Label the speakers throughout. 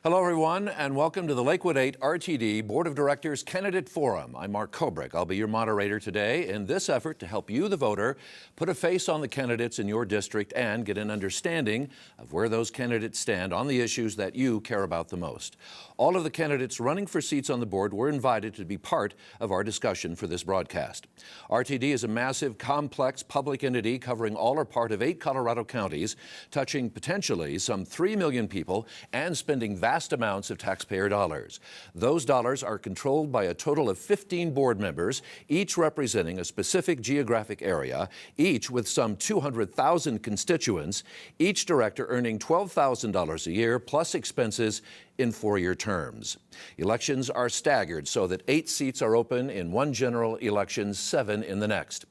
Speaker 1: Hello, everyone, and welcome to the Lakewood 8 RTD Board of Directors Candidate Forum. I'm Mark Koberich. I'll be your moderator today in this effort to help you, the voter, put a face on the candidates in your district and get an understanding of where those candidates stand on the issues that you care about the most. All of the candidates running for seats on the board were invited to be part of our discussion for this broadcast. RTD is a massive, complex public entity covering all or part of 8 Colorado counties, touching potentially some 3 million people and spending vast amounts of taxpayer dollars. Those dollars are controlled by a total of 15 board members, each representing a specific geographic area, each with some 200,000 constituents, each director earning $12,000 a year plus expenses in 4-year terms. Elections are staggered so that 8 seats are open in one general election, 7 in the next.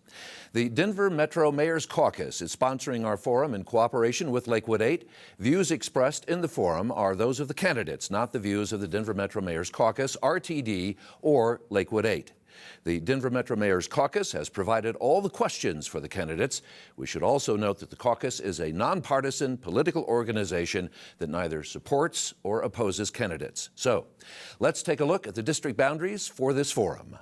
Speaker 1: The Denver Metro Mayors Caucus is sponsoring our forum in cooperation with Lakewood 8. Views expressed in the forum are those of the candidates, not the views of the Denver Metro Mayors Caucus, RTD, or Lakewood 8. The Denver Metro Mayors Caucus has provided all the questions for the candidates. We should also note that the caucus is a non-partisan political organization that neither supports or opposes candidates. So, let's take a look at the district boundaries for this forum.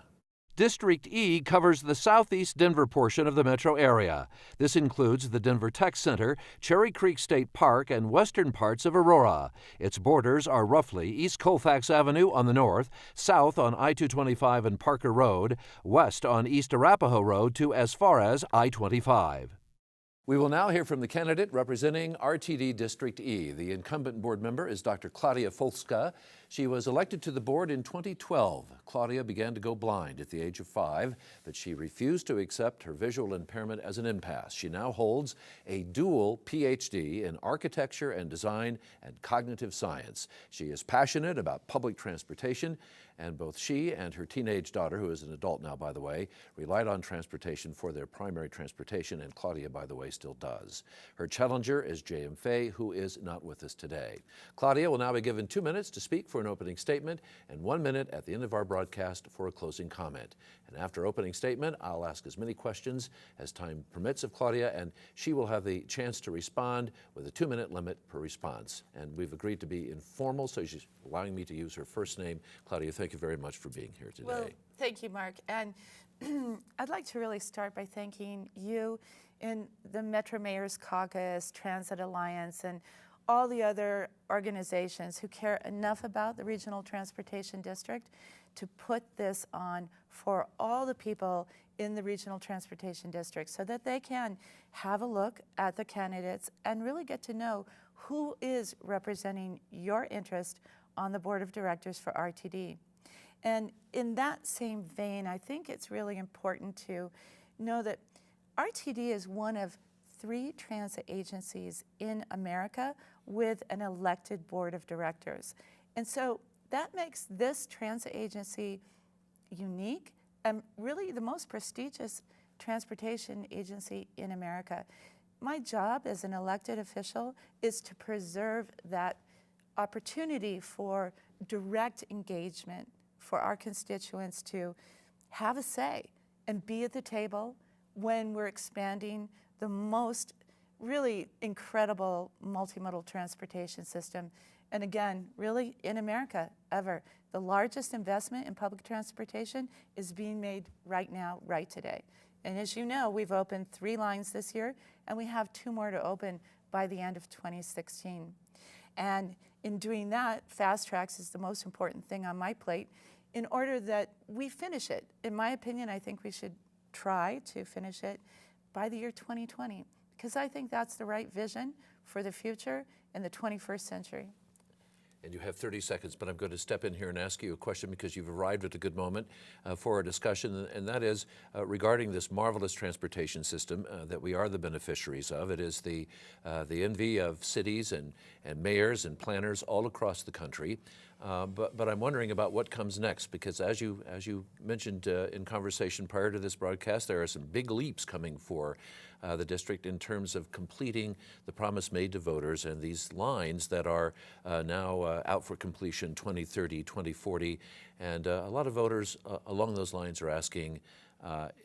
Speaker 1: District E covers the southeast Denver portion of the metro area. This includes the Denver Tech Center, Cherry Creek State Park, and western parts of Aurora. Its borders are roughly East Colfax Avenue on the north, south on I-225 and Parker Road, west on East Arapahoe Road to as far as I-25. We will now hear from the candidate representing RTD District E. The incumbent board member is Dr. Claudia Folska. She was elected to the board in 2012. Claudia began to go blind at the age of 5, but she refused to accept her visual impairment as an impasse. She now holds a dual PhD in architecture and design and cognitive science. She is passionate about public transportation, and both she and her teenage daughter, who is an adult now, by the way, relied on transportation for their primary transportation, and Claudia, by the way, still does. Her challenger is J.M. Fay, who is not with us today. Claudia will now be given 2 minutes to speak for an opening statement and 1 minute at the end of our broadcast for a closing comment. And after opening statement, I'll ask as many questions as time permits of Claudia, and she will have the chance to respond with a 2-minute limit per response. And we've agreed to be informal, so she's allowing me to use her first name. Claudia, thank you very much for being here today.
Speaker 2: Well, thank you, Mark. And I'd like to really start by thanking you and the Metro Mayors Caucus, Transit Alliance, and all the other organizations who care enough about the Regional Transportation District to put this on for all the people in the Regional Transportation District so that they can have a look at the candidates and really get to know who is representing your interest on the Board of Directors for RTD. And in that same vein, I think it's really important to know that RTD is one of 3 transit agencies in America with an elected board of directors. And so that makes this transit agency unique and really the most prestigious transportation agency in America. My job as an elected official is to preserve that opportunity for direct engagement for our constituents to have a say and be at the table when we're expanding the most really incredible multimodal transportation system. And again, really in America ever. The largest investment in public transportation is being made right now, right today. And as you know, we've opened 3 lines this year, and we have 2 more to open by the end of 2016. And in doing that, Fast Tracks is the most important thing on my plate in order that we finish it. In my opinion, I think we should try to finish it by the year 2020, because I think that's the right vision for the future in the 21st century.
Speaker 1: And you have 30 seconds, but I'm going to step in here and ask you a question because you've arrived at a good moment for our discussion, and that is regarding this marvelous transportation system that we are the beneficiaries of. It is the envy of cities and mayors and planners all across the country. But I'm wondering about what comes next, because as you mentioned in conversation prior to this broadcast, there are some big leaps coming for the district in terms of completing the promise made to voters, and these lines that are now out for completion 2030, 2040, and a lot of voters along those lines are asking,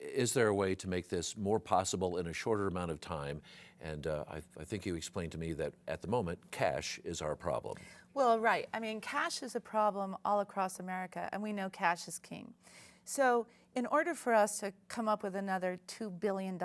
Speaker 1: Is there a way to make this more possible in a shorter amount of time? And I think you explained to me that at the moment, cash is our problem.
Speaker 2: Well, right. I mean, cash is a problem all across America, and we know cash is king. So in order for us to come up with another $2 billion,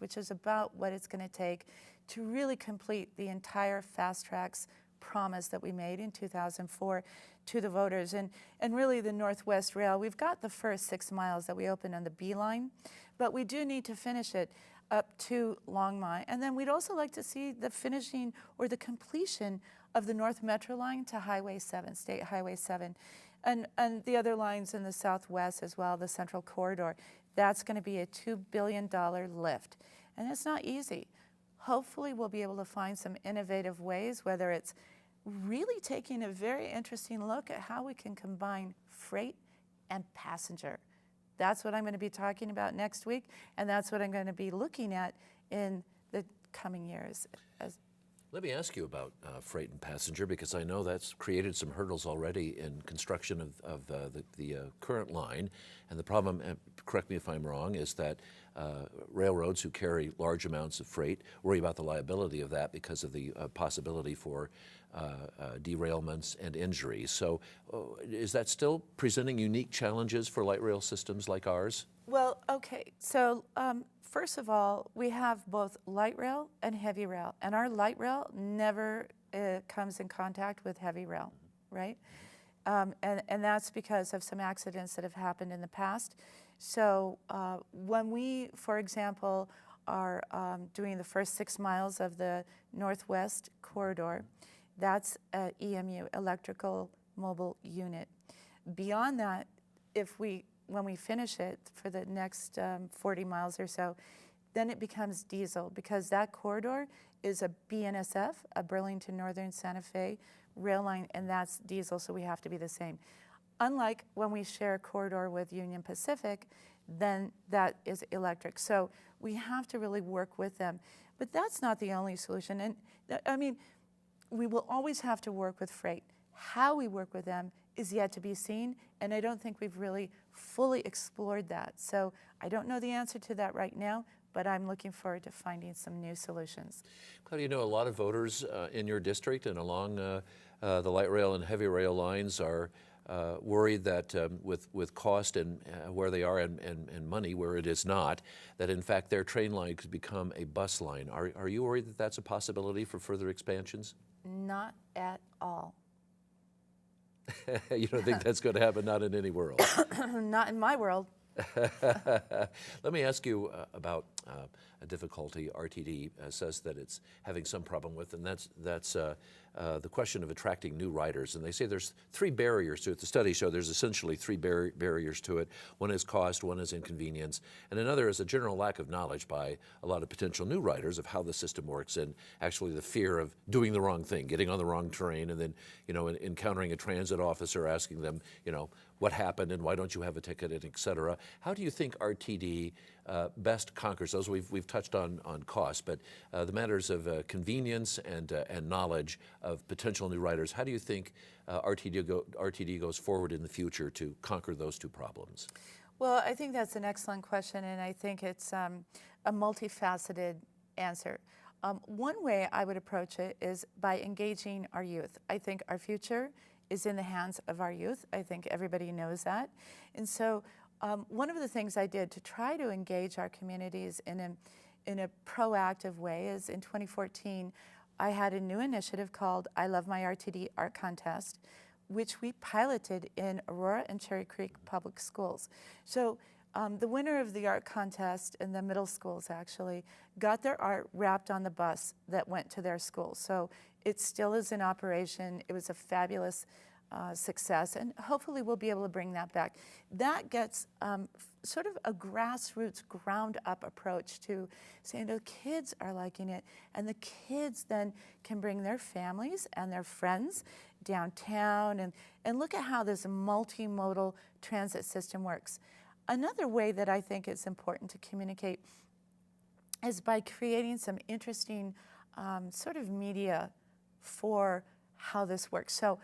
Speaker 2: which is about what it's going to take to really complete the entire Fast Tracks promise that we made in 2004 to the voters, and really the Northwest Rail, we've got the first 6 miles that we opened on the B line, but we do need to finish it up to Longmont. And then we'd also like to see the finishing or the completion of the North Metro line to Highway 7, State Highway 7, and the other lines in the Southwest as well, the Central Corridor. That's going to be a $2 billion lift, and it's not easy. Hopefully we'll be able to find some innovative ways, whether it's really taking a very interesting look at how we can combine freight and passenger. That's what I'm going to be talking about next week, and that's what I'm going to be looking at in the coming years.
Speaker 1: Let me ask you about freight and passenger, because I know that's created some hurdles already in construction of the current line. And the problem, correct me if I'm wrong, is that railroads who carry large amounts of freight worry about the liability of that because of the possibility for derailments and injuries. So is that still presenting unique challenges for light rail systems like ours?
Speaker 2: Well, okay, so first of all, we have both light rail and heavy rail, and our light rail never comes in contact with heavy rail, right? And that's because of some accidents that have happened in the past. So when we, for example, are doing the first 6 miles of the Northwest Corridor, that's EMU, Electrical Mobile Unit. Beyond that, when we finish it for the next 40 miles or so, then it becomes diesel, because that corridor is a BNSF, a Burlington Northern Santa Fe rail line, and that's diesel, so we have to be the same. Unlike when we share a corridor with Union Pacific, then that is electric. So we have to really work with them. But that's not the only solution. And I mean, we will always have to work with freight. How we work with them is yet to be seen, and I don't think we've really fully explored that. So I don't know the answer to that right now, but I'm looking forward to finding some new solutions.
Speaker 1: Claudia, you know, a lot of voters in your district and along the light rail and heavy rail lines are worried that with cost and where they are and money where it is not, that in fact their train line could become a bus line. Are you worried that that's a possibility for further expansions?
Speaker 2: Not at all.
Speaker 1: You don't think that's going to happen? Not in any world.
Speaker 2: Not in my world.
Speaker 1: Let me ask you about a difficulty RTD says that it's having some problem with, and that's the question of attracting new riders. And they say there's 3 barriers to it. The studies show there's essentially 3 barriers to it. One is cost, one is inconvenience, and another is a general lack of knowledge by a lot of potential new riders of how the system works, and actually the fear of doing the wrong thing, getting on the wrong train, and then, you know, encountering a transit officer asking them, you know, what happened and why don't you have a ticket, and et cetera. How do you think RTD best conquers those? We've touched on cost, but the matters of convenience and knowledge of potential new riders, how do you think RTD goes forward in the future to conquer those 2 problems?
Speaker 2: Well, I think that's an excellent question, and I think it's a multifaceted answer. One way I would approach it is by engaging our youth. I think our future is in the hands of our youth. I think everybody knows that. And so one of the things I did to try to engage our communities in a proactive way is in 2014, I had a new initiative called I Love My RTD Art Contest, which we piloted in Aurora and Cherry Creek Public Schools. So the winner of the art contest in the middle schools actually got their art wrapped on the bus that went to their school. So it still is in operation. It was a fabulous success, and hopefully we'll be able to bring that back. That gets sort of a grassroots, ground-up approach to saying the kids are liking it, and the kids then can bring their families and their friends downtown and look at how this multimodal transit system works. Another way that I think it's important to communicate is by creating some interesting sort of media for how this works. So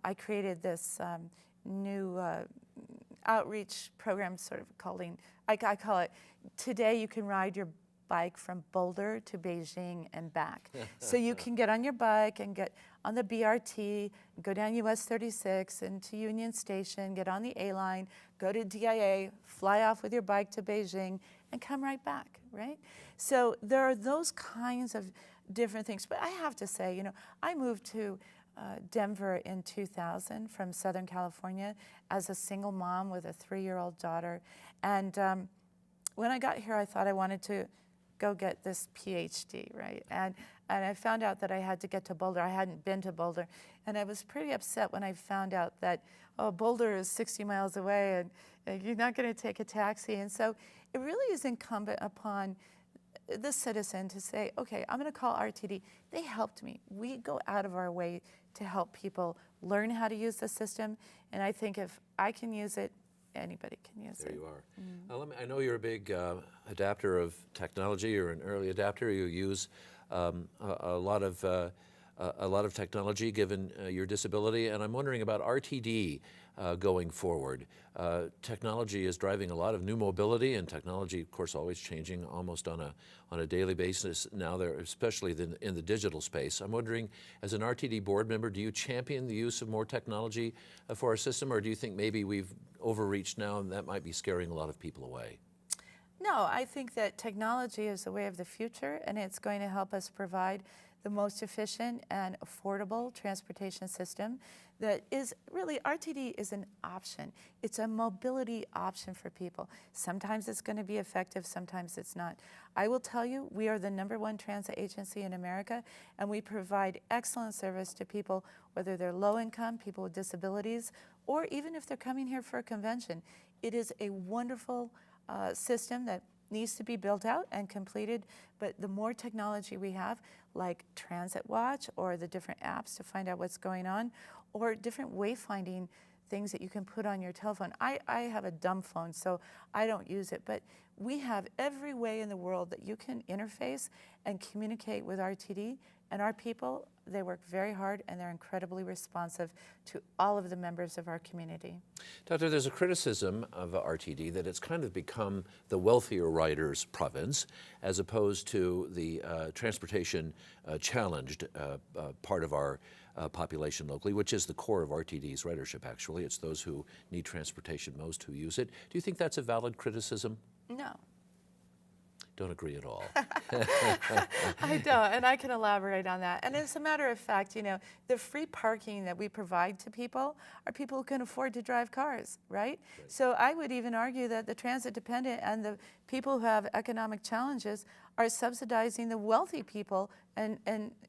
Speaker 2: I created this new outreach program sort of calling, I call it, today you can ride your bike from Boulder to Beijing and back. So you can get on your bike and get on the BRT, go down US 36 into Union Station, get on the A line, go to DIA, fly off with your bike to Beijing, and come right back, right? So there are those kinds of different things. But I have to say, you know, I moved to Denver in 2000 from Southern California as a single mom with a 3-year-old daughter. And when I got here, I thought I wanted to go get this PhD, right? And I found out that I had to get to Boulder. I hadn't been to Boulder. And I was pretty upset when I found out that, oh, Boulder is 60 miles away and you're not going to take a taxi. And so it really is incumbent upon the citizen to say, okay, I'm going to call RTD. They helped me. We go out of our way to help people learn how to use the system. And I think if I can use it, anybody can use it.
Speaker 1: There you are. I know you're a big adapter of technology. You're an early adapter. You use a lot of technology given your disability. And I'm wondering about RTD going forward. Technology is driving a lot of new mobility, and technology, of course, always changing almost on a daily basis now, there, especially in the digital space. I'm wondering, as an RTD board member, do you champion the use of more technology for our system, or do you think maybe we've overreached now and that might be scaring a lot of people away?
Speaker 2: No, I think that technology is the way of the future, and it's going to help us provide the most efficient and affordable transportation system that is really, RTD is an option. It's a mobility option for people. Sometimes it's going to be effective, sometimes it's not. I will tell you, we are the #1 transit agency in America, and we provide excellent service to people, whether they're low income, people with disabilities, or even if they're coming here for a convention. It is a wonderful system that needs to be built out and completed, but the more technology we have, like Transit Watch or the different apps to find out what's going on, or different wayfinding things that you can put on your telephone. I have a dumb phone, so I don't use it, but we have every way in the world that you can interface and communicate with RTD, and our people, they work very hard and they're incredibly responsive to all of the members of our community.
Speaker 1: Doctor, there's a criticism of RTD that it's kind of become the wealthier riders' province as opposed to the transportation challenged part of our population locally, which is the core of RTD's ridership, actually. It's those who need transportation most who use it. Do you think that's a valid criticism?
Speaker 2: No.
Speaker 1: Don't agree at all.
Speaker 2: I don't, and I can elaborate on that. And as a matter of fact, you know, the free parking that we provide to people are people who can afford to drive cars, right? So I would even argue that the transit dependent and the people who have economic challenges are subsidizing the wealthy people and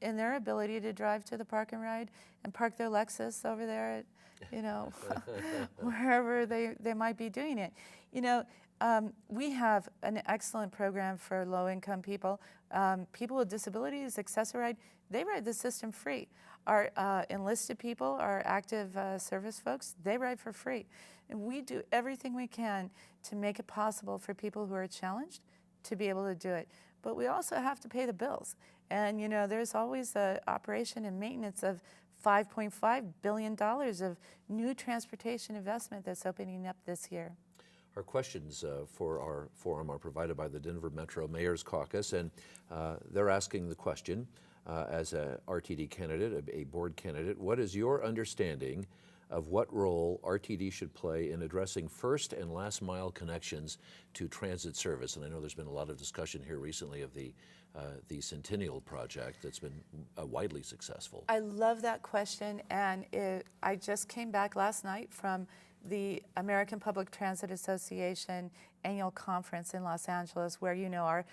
Speaker 2: their ability to drive to the park and ride and park their Lexus over there at, you know, wherever they might be doing it. You know, we have an excellent program for low-income people. People with disabilities, Access-A-Ride, they ride the system free. Our enlisted people, our active service folks, they ride for free. And we do everything we can to make it possible for people who are challenged to be able to do it. But we also have to pay the bills. And, you know, there's always the operation and maintenance of $5.5 billion of new transportation investment that's opening up this year.
Speaker 1: Our questions for our forum are provided by the Denver Metro Mayors Caucus, and they're asking the question, as a RTD candidate, a board candidate, what is your understanding of what role RTD should play in addressing first and last mile connections to transit service? And I know there's been a lot of discussion here recently of the Centennial Project that's been widely successful.
Speaker 2: I love that question, and I just came back last night from the American Public Transit Association annual conference in Los Angeles, where, you know, our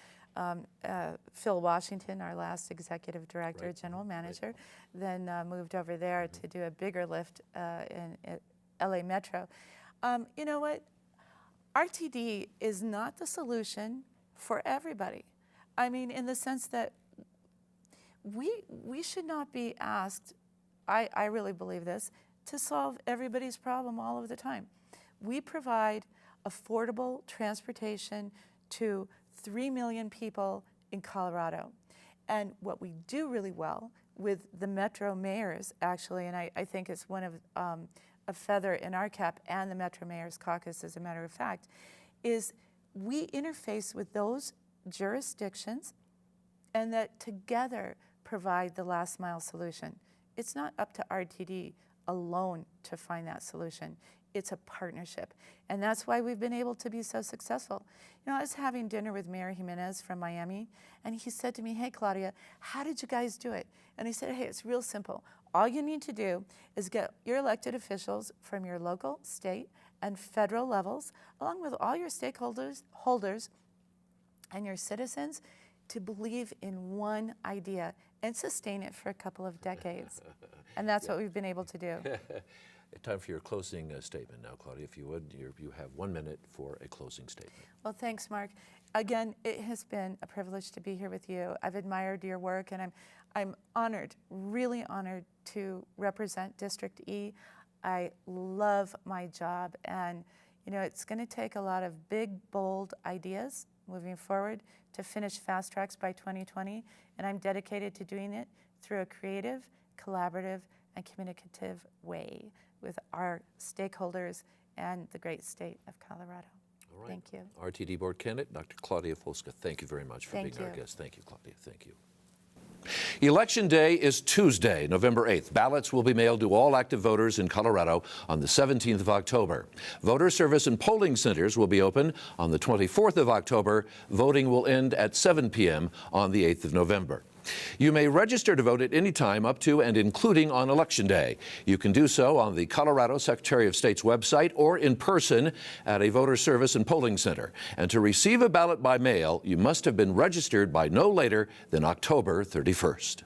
Speaker 2: Phil Washington, our last executive director, general manager, then moved over there to do a bigger lift in LA Metro. You know what? RTD is not the solution for everybody. I mean, in the sense that we should not be asked, I really believe this, to solve everybody's problem all of the time. We provide affordable transportation to 3 million people in Colorado. And what we do really well with the Metro Mayors, actually, and I think it's one of a feather in our cap, and the Metro Mayors Caucus, as a matter of fact, is we interface with those jurisdictions and that together provide the last mile solution. It's not up to RTD alone to find that solution. It's a partnership. And that's why we've been able to be so successful. You know, I was having dinner with Mayor Jimenez from Miami, and he said to me, "Hey, Claudia, how did you guys do it?" And I said, "Hey, it's real simple. All you need to do is get your elected officials from your local, state, and federal levels, along with all your stakeholders and your citizens, to believe in one idea and sustain it for a couple of decades." And that's what we've been able to do.
Speaker 1: Time for your closing statement now, Claudia, if you would. You have 1 minute for a closing statement.
Speaker 2: Well, thanks, Mark. Again, it has been a privilege to be here with you. I've admired your work, and I'm honored, really honored to represent District E. I love my job, and you know, it's going to take a lot of big, bold ideas moving forward to finish Fast Tracks by 2020, and I'm dedicated to doing it through a creative, collaborative, and communicative way with our stakeholders and the great state of Colorado.
Speaker 1: All right.
Speaker 2: Thank you.
Speaker 1: RTD Board candidate, Dr. Claudia Folska, thank you very much for being our guest. Thank you, Claudia. Thank you. Election Day is Tuesday, November 8th. Ballots will be mailed to all active voters in Colorado on the 17th of October. Voter service and polling centers will be open on the 24th of October. Voting will end at 7 p.m. on the 8th of November. You may register to vote at any time up to and including on Election Day. You can do so on the Colorado Secretary of State's website or in person at a voter service and polling center. And to receive a ballot by mail, you must have been registered by no later than October 31st.